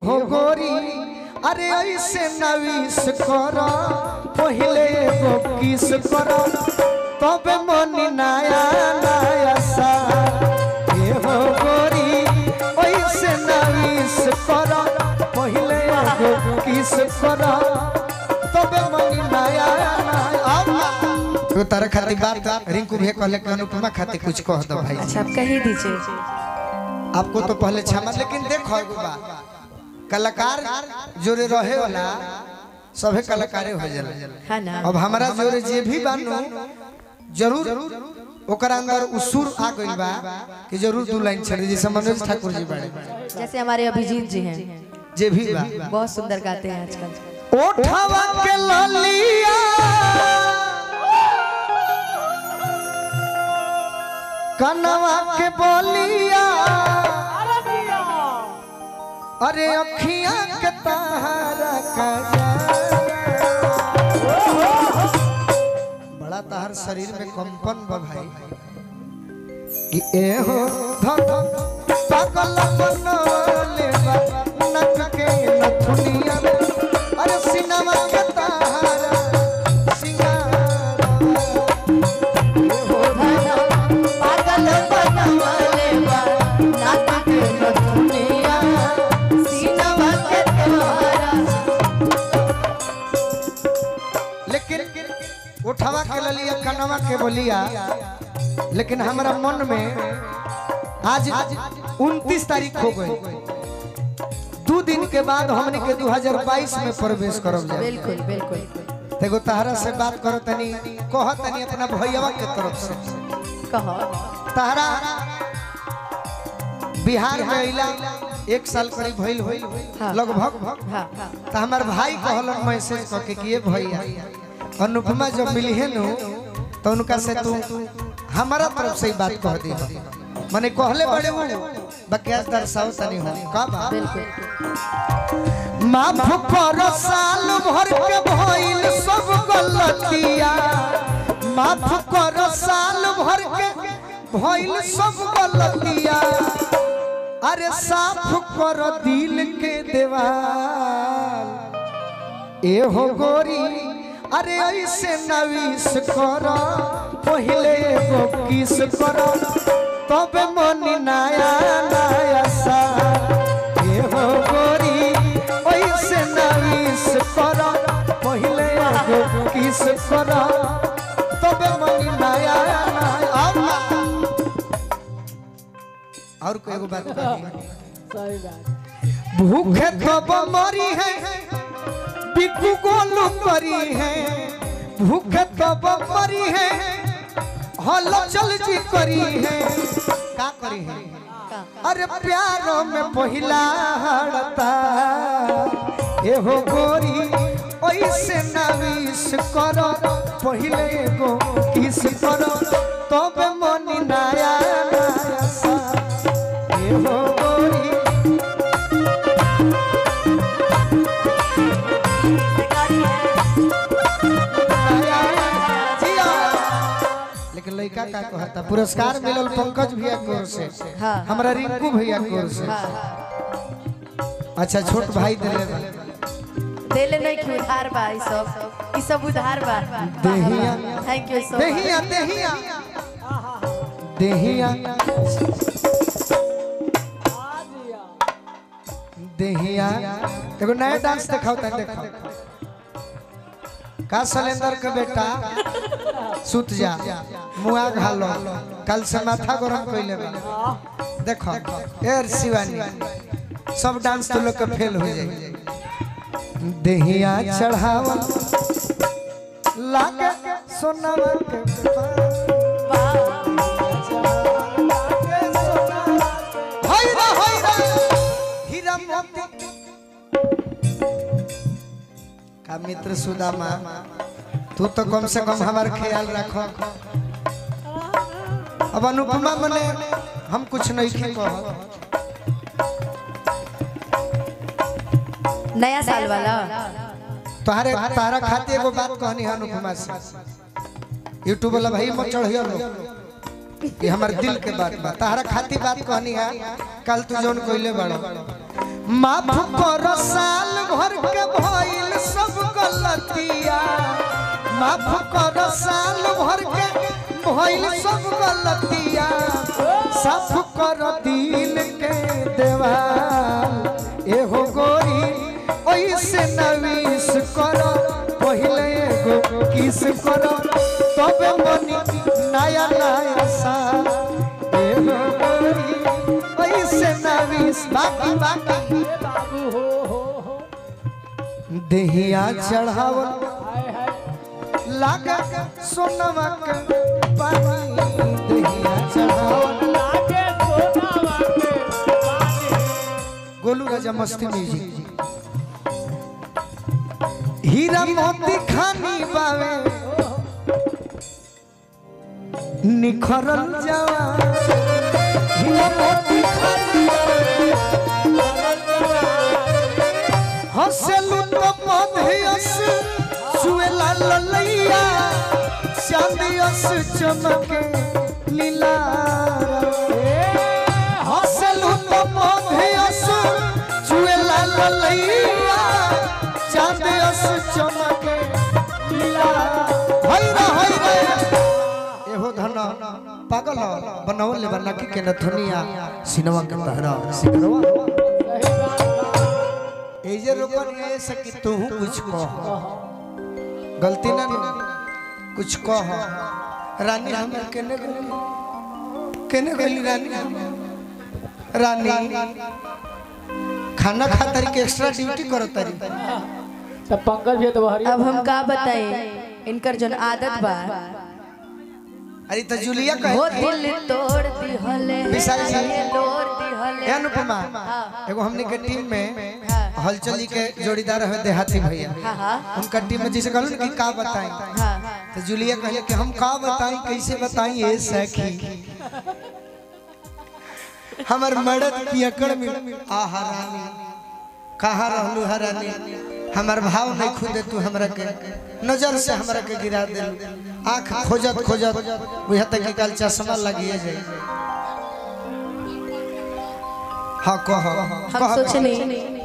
हो गोरी अरे ऐसे नवीस कर पहले गो किस कर तब मन नया नया सा हो गोरी ऐसे नवीस कर पहले गो किस कर तब मन नया नया। तो तारा खाती बात रिंकू भैया कहले कि अनुपमा खाती कुछ कह दो भाई। अच्छा आप कह दीजिए। आपको तो पहले क्षमा, लेकिन देखो कलाकार जोरे रहे वाला सभी कलाकारे हो जाला है ना। अब हमारा जोरे जे भी बानो जरूर ओकर अंदर उसूर आ गइल बा कि जरूर दो लाइन छड़ दी। जैसे मनोज ठाकुर जी बाड़े, जैसे हमारे अभिजीत जी हैं, जे भी बा बहुत सुंदर गाते हैं आजकल। ओठवा के ललिया कनवा के बोलिया अरे अखियां के तारा का बड़ा तार शरीर में कंपन बा भाई कि ए हो धक पागल बनले बा नक के नथुनिया अरे सिनेमा के तारा सिंगार हो पागल बनले बा नक के नथुनिया सिनेमा के तारा। लेकिन उठवा के ललिया कनवा के बोलिया, लेकिन हमारा मन में आज 29 तारीख हो गई। 2 दिन के बाद हमने के 2022 में प्रवेश करब जाए। बिल्कुल बिल्कुल। देखो तहरा से बात करो तनी कह तनी अपना भैया के तरफ से कहो। तहरा बिहार में अइला 1 साल करीब भइल होई लगभग। हाँ तो हमार भाई कहलन मैसेज करके कि ये भैया अनुपमा जब मिली है नु तो उनका से तू हमारा तरफ से ही बात कह दी। माने कहले बड़े वो बकिया दर्शाओ तनी हो का बात। बिल्कुल। माफ कर साल भर के भइल सब गलतिया, माफ कर साल भर के भइल सब गलतिया अरे साफ कर दिल के दीवार ए हो गोरी अरे ऐसे नवीस कर पहले गो किस कर तब मन नया नया सा ए हो गोरी ऐसे नवीस कर पहले गो किस कर तब मन नया नया। और कोई एगो बात सही बात भूखे तब मरी है बिकू गोलू करी है भूखे तब मरी है हल चल जी करी है का करी है अरे प्यारों में पहिला हड़ता ए हो गोरी ऐसे नवीस करो पहले गो किस करो तब मन नया नया सा ए हो गोरी। लेकिन लड़का का कहता पुरस्कार मिलल पंकज भैया की ओर से, हमरा रिंकू भैया की ओर से। अच्छा छोट भाई देले नहीं कि उधार बा ई सब उधार बा। देहिया थैंक यू सो मच। देहिया देहिया देहिया देहिया एगो नया डांस दिखाओ ता देखो का सलेंदर के बेटा सुत जा मुआ घालो कल से माथा गरम कइले बा देखो एर शिवानी सब डांस तो लोग के फेल हो जाए। देहिया चढ़ावा लागे सोनावा के हीरा मोती का मित्र सुदामा तू तो कम से कम हमार ख्याल रखो। अब अनुपमा मने हम कुछ नहीं कह नया साल वाला तोहरे तारा खाते एगो बात कहनी है अनुपमा से। यूट्यूब वाला भाई मत चढ़ियो लो ये हमार दिल के बात बा तारा खाती बात कहनी है कल तू जोन कोइले बड़ो माफ करो साल भर के भइल सब गलतिया माफ करो साल भर के भइल सब गलतिया साफ करो दिल के देवाल एहो गोरी ओइसे नवीस करो पहले एगो किस करो तबे मनी नया नया साल एहो गोरी ओइसे नवीस बाकी बाकी देहिया चढ़ावल लागा सोनवा के पानी देहिया चढ़ावल लागे सोनवा के पानी गोलू राजा मस्ती म्यूजिक हीरा मोती खानी बावे निखरल जावा हीरा मोती खानी हंसलू तो मधेयस सुएला ललैया चांदियस चमके लीला हंसलू तो मधेयस सुएला ललैया चांदियस चमके लीला हैरा हैरा एहो धना पागल बनावल ले बना के नथुनिया सिनवा के तहरा सिकरवा एजे रोकन ये सकी तू कुछ कह गलती ना कुछ कह रानी हमर केने गली रानी खाना खातर के एक्स्ट्रा ड्यूटी करो तारी सब पंकज भी तो बाहर अब हम का बताएं इनकर जन आदत बा अरे तो जूलिया कहे वो दिल तोड़ दी हले विशाल जी तोड़ दी हले अनुपमा एगो हमनी के टीम में हलचली के जोड़ीदार है देहाती भैया उनका टीम में जिसे कहलू कि का बताएं तो जूलिया कहले कि हम का बताएं कैसे बताएं ये सखी हमर मर्द पियकड़ में आहा रानी कहां रहलू हरानी हमर भाव नहीं खुदे तू हमरा के नजर से हमरा के गिरा दे आंख खोजत खोजत बुझा तक कि कल चश्मा लगिए जाए हां कह हम सोचनी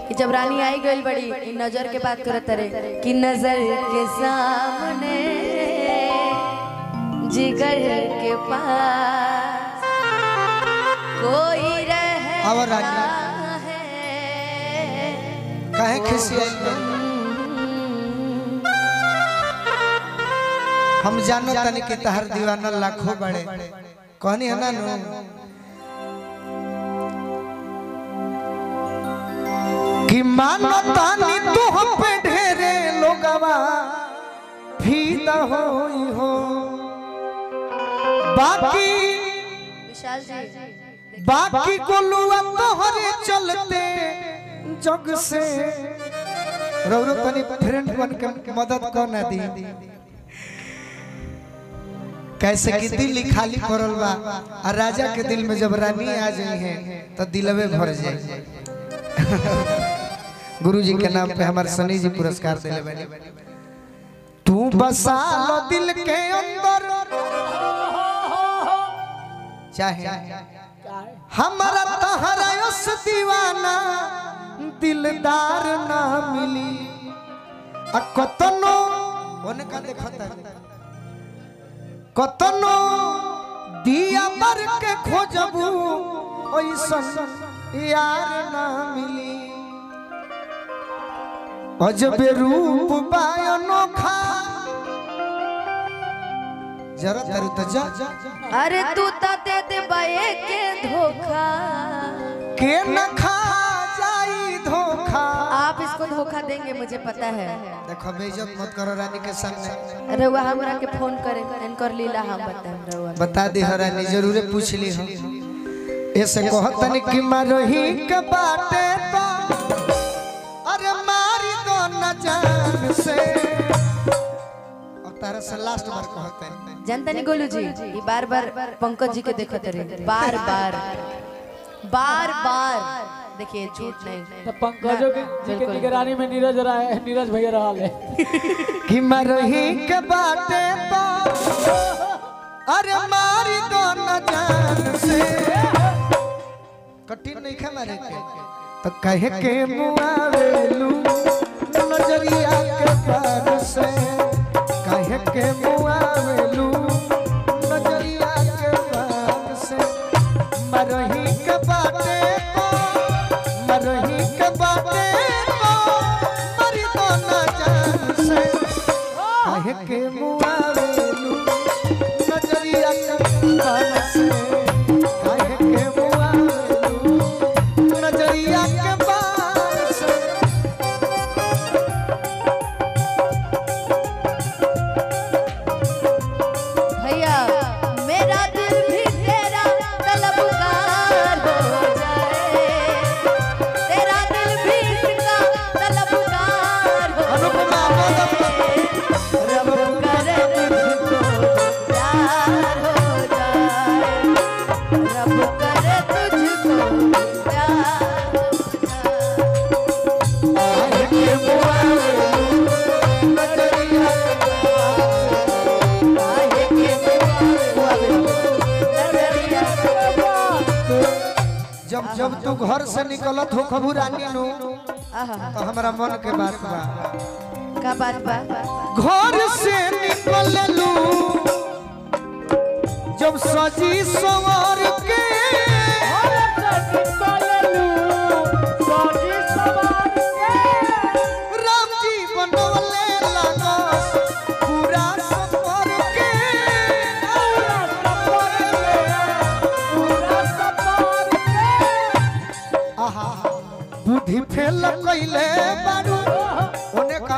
कि जब रानी आई गई बड़ी इन नजर के बात करत रे कि नजर के सामने जिगर के पास कोई रहे और रानी काहे खिसिया हम जानो तनी कि तहर दीवाना लाखों बड़े कहनी है ना नो कि मानो तानी तू हम पे ढेरे लोगवा फीदा होई हो बाकी विशाल जी बाकी गोलुआ तोहरे चलते जग से रौरो तनी फ्रेंड बन के मदद कर ना दी कैसे कि दिल खाली पड़ल बा और राजा के दिल में जब रानी आ जाई है तो दिलवे भर जाए गुरुजी के नाम पे हमारे सनी जी पुरस्कार दिले बने तू बसा लो दिल के अंदर चाहे हमारा तहरा उस दीवाना दिलदार ना मिली कतनो ओने का देखता कतनो दिया बर के खोजबू ओइसन यार ना मिली अजबे रूप बायनोखा जरा तरु त जा अरे तू दे दे बाए के धोखा के न खा जाई धोखा आप इसको धोखा देंगे मुझे पता है देखो बेइज्जत मत करो रानी के सामने रउआ हमरा के फोन करे इनकर लीला हम बताएं रउआ बता दे रानी जरूर पूछ ली हम ऐसे कहतन कि मरही के बाटे तो अरे मारी दो न जान से अब तारा से लास्ट बार कहते हैं जानता नहीं गोलू जी ये बार बार पंकज जी के देखते रहे बार बार बार बार देखिए झूठ नहीं तो पंकजों की निगरानी में नीरज भैया रहा है कि मरही के बाटे तो अरे मारी दो न जान से कठिन नहीं खे मारे के तो कहे के मुआवेलू नजरिया के पार से कहे के मुआवेलू नजरिया के पार से मरही के बाटे को मरही के बाटे को मरी तो न जान से कहे के मुआवेलू नजरिया के पार से कहे के मुआवेलू नजरिया के पार से भैया मेरा दिल भी तेरा तलबगार हो जाए, तेरा दिल भी इसका तलबगार हो अनुपमा जाए, रब करे तुझको प्यार हो जाए, रब करे तुझको प्यार हो काहे के मुआवेलू नजरिया के जाए, काहे के नजरिया जब जब तू घर से निकलत हो खबू रानी नु आहा तो हमरा मन के बात बा का बात बा घर से निकललू जब सजी सवार के राम जी बनवले लागस पूरा सफर के आहा बुद्धि फेल कइले बारू ओने का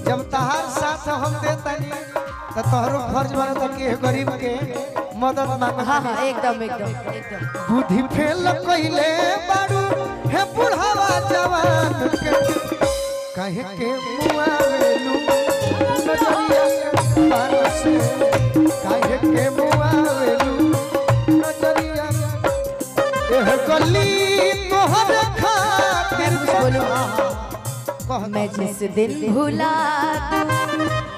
जब तहार साथ हम देतानी त तोहरो फर्ज बनता कि गरीब के मदद मांग हाँ हाँ एकदम एकदम एकदम बुद्धि फेल कइले बारू हे बुढ़ावा जवान के कहे के मुआवेलू नजरिया के पार से कहे के मुआवेलू नजरिया एह गली तोहर खातिर बोलो। कह मैं जिस दिन भुला दूं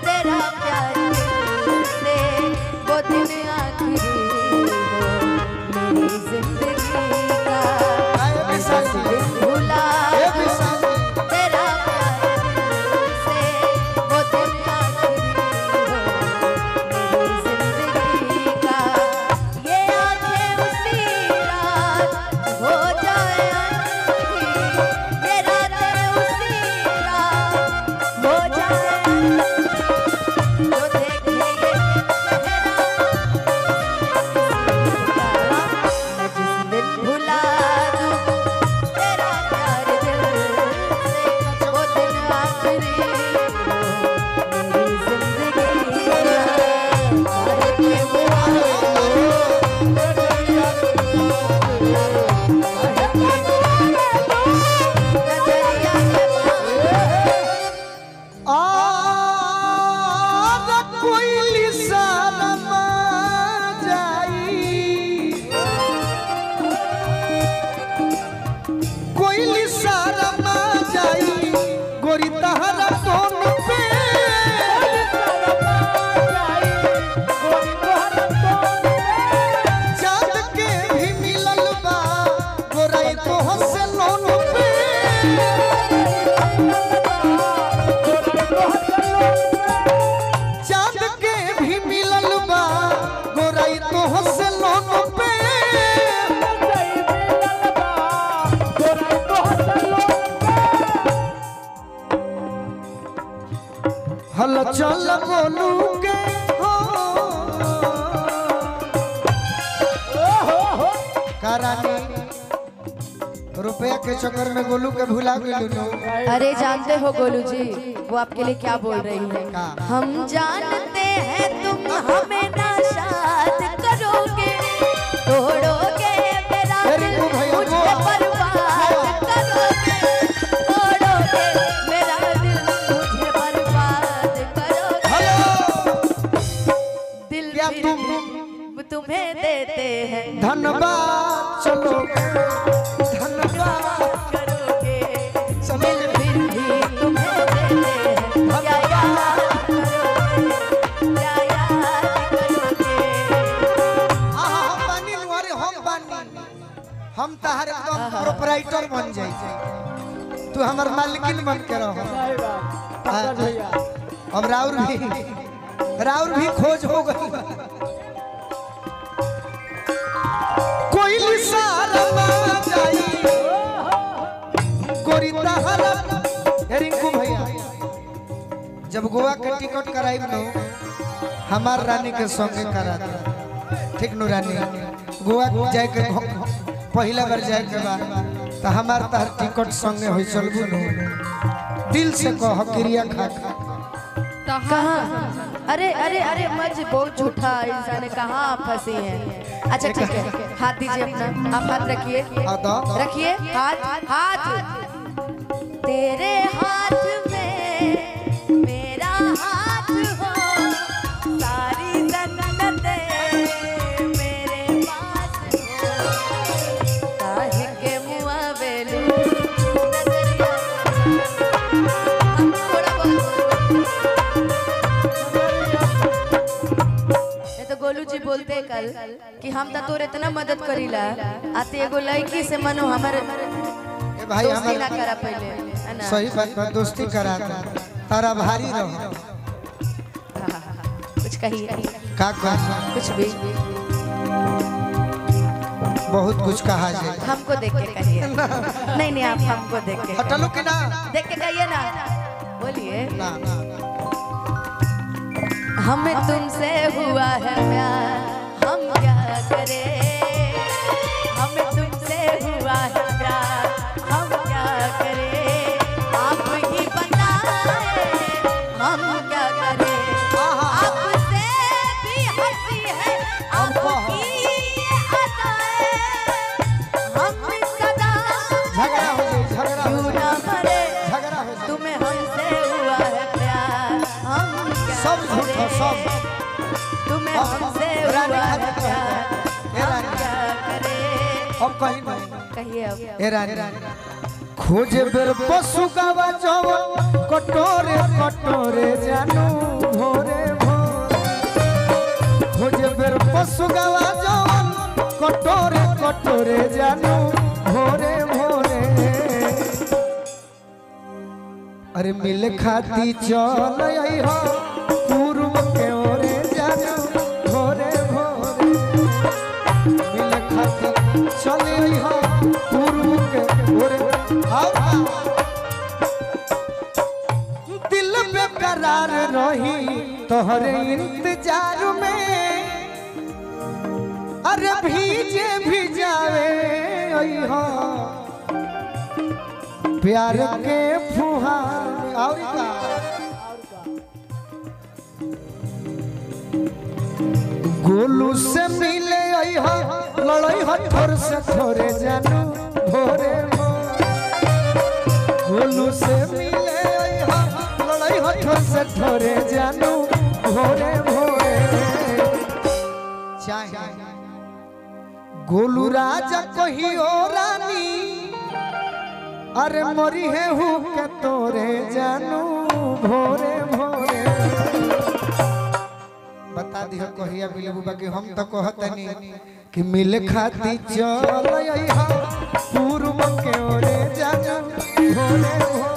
तेरा प्यार से वो दिन आखिरी हो मेरी जिंदगी का, आए जिस विशाल दिन भुला ए दूं विशाल तेरा प्यार से वो दिन आखिरी हो मेरी जिंदगी का, ये आंखें उसी रात हो जाए अंधी, ये रातें उसी रात हो जाए अंधी, जो देखे ये चेहरा मैं जिस दिन भुला दूं तेरा प्यार दिल से वो दिन आखिरी हो मेरी जिंदगी का, के कोई लिसानमा जाई कोई लिसानमा जाई गोरी तहरा टोन पे चाँद के भी मिलल बा गोराई तो हंसे लोन पे चाँद के भी मिलल बा गोराई तो हंसे लोन पे हल चल गोलू के हो करानी रुपया के चक्कर में गोलू के भुला गेलू नो अरे जानते हो गोलू जी वो आपके लिए क्या बोल रही है, का? हम जानते हैं तुम हमें नाशाद करोगे, तोड़ोगे मेरा Very दिल, good भैया, मुझे वाह। बर्बाद करोगे, तोड़ोगे मेरा दिल, मुझे बर्बाद करोगे, हेलो दिल क्या फिर तुम भी तुम्हें देते हैं, धन्यवाद चलो धन्यवाद करोगे चलो दिल फिर भी तुम्हें देते हैं, क्या याद करोगे, क्या याद करोगे राइटर बन जाए तू हमार मालिकिन बन के रहो। सही बात पंकज भैया। अब राउर भी खोज हो गई। कोई लिसारा जाई गोरी तहरा रिंकू भैया जब गोवा के टिकट कराई नो हमार रानी के संगे करा ठीक नु रानी गोवा जाए के पहला बार जाए के बाद तो हमार तार टिकट संगे होई चलबू नु दिल से कह क्रिया खा कहाँ? अरे अरे अरे मज बहुत झूठा इंसान है, कहाँ आप फंसी हैं? अच्छा ठीक है, हाथ दीजिए अपना, आप हाथ रखिए, रखिए हाथ, हाथ तेरे हाथ में मेरा हाथ हो, सारी जन्नतें मेरे पास हो, काहे के मुआ बेलू गोलू जी बोलते कल कि हम तो तोर इतना मदद करीला आते एगो लड़की से मनो हमारे भाई दोस्ती ना करा पहले है ना। सही बात है, दोस्ती करा तारा भारी रहो। कुछ कहिए का कुछ भी बहुत कुछ कहा जाए। हमको देख के कहिए। नहीं नहीं आप हमको देख के हटलो कि ना देख के कहिए ना, बोलिए ना हमें तुमसे हुआ है प्यार हम क्या करें, हमें तुमसे हुआ है प्यार हम क्या करें, आप ही बताएं हम क्या करें, आपसे भी हंसी है आपकी ये अदाएं, हम सदा झगड़ा हो जाए क्यों ना मरे, झगड़ा हो जाए तुम्हें हमसे हुआ है प्यार हम क्या सब झूठा सब तुम्हें हमसे हुआ है प्यार हम क्या करें। अब कहीं नहीं कहिए अब ए रानी खोजे बेर पशु गावा जवन कटोरे कटोरे जानू भोरे भोरे खोजे बेर पशु गावा जवन कटोरे कटोरे जानू भोरे भोरे अरे मिल खाती चल आई हो पूर्व के ओरे जानू भोरे भोरे मिल खाती चल आई हो पूर्व के ओरे दिल में करार रही तोहरे इंतजार में अरे भीजे भी जावे आई हो प्यार के फुहार और का गोलू से मिले आई हो लड़ाई हथोर से थोरे जानू भोरे गोलू से मिले आई हो लड़ाई हथोर से थोरे जानू भोरे भोरे चाहे गोलू राजा कहियो रानी अरे मरी है हूँ के तोरे जानू भोरे भोरे बता दियो कहिया मिले बुबा कि हम तो कहतनी कि मिल खाती चल आई हा पूर्व के ओरे जानू भोरे भोरे